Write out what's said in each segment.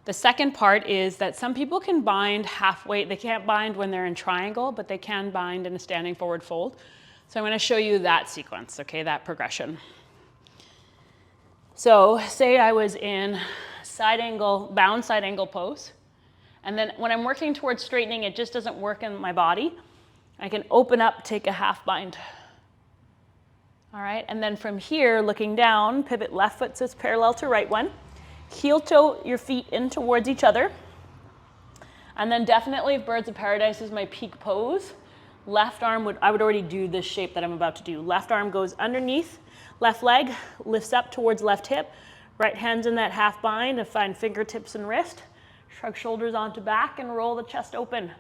The second part is that some people can bind halfway. They can't bind when they're in triangle, but they can bind in a standing forward fold. So I'm going to show you that sequence, okay, that progression. So say I was in side angle, bound side angle pose. And then when I'm working towards straightening, it just doesn't work in my body. I can open up, take a half bind. All right, and then from here, looking down, pivot left foot so it's parallel to right one. Heel toe your feet in towards each other. And then definitely if Birds of Paradise is my peak pose, left arm I would already do this shape that I'm about to do. Left arm goes underneath, left leg lifts up towards left hip, right hand's in that half bind and find fingertips and wrist. Shrug shoulders onto back and roll the chest open.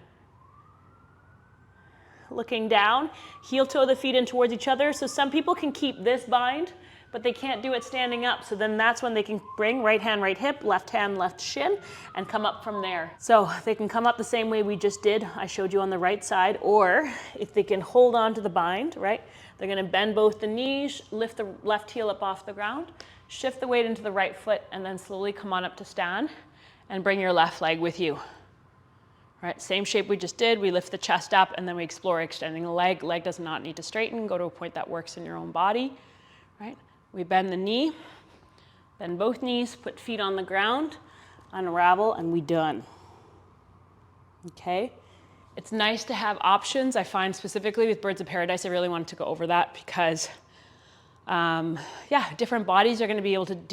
Looking down, heel toe the feet in towards each other. So some people can keep this bind, but they can't do it standing up. So then that's when they can bring right hand, right hip, left hand, left shin, and come up from there. So they can come up the same way we just did. I showed you on the right side, or if they can hold on to the bind, right? They're gonna bend both the knees, lift the left heel up off the ground, shift the weight into the right foot, and then slowly come on up to stand and bring your left leg with you. Right, same shape we just did. We lift the chest up and then we explore extending the leg. Leg does not need to straighten. Go to a point that works in your own body. Right? We bend the knee, bend both knees, put feet on the ground, unravel, and we done. Okay? It's nice to have options. I find specifically with Birds of Paradise, I really wanted to go over that because, yeah, different bodies are going to be able to do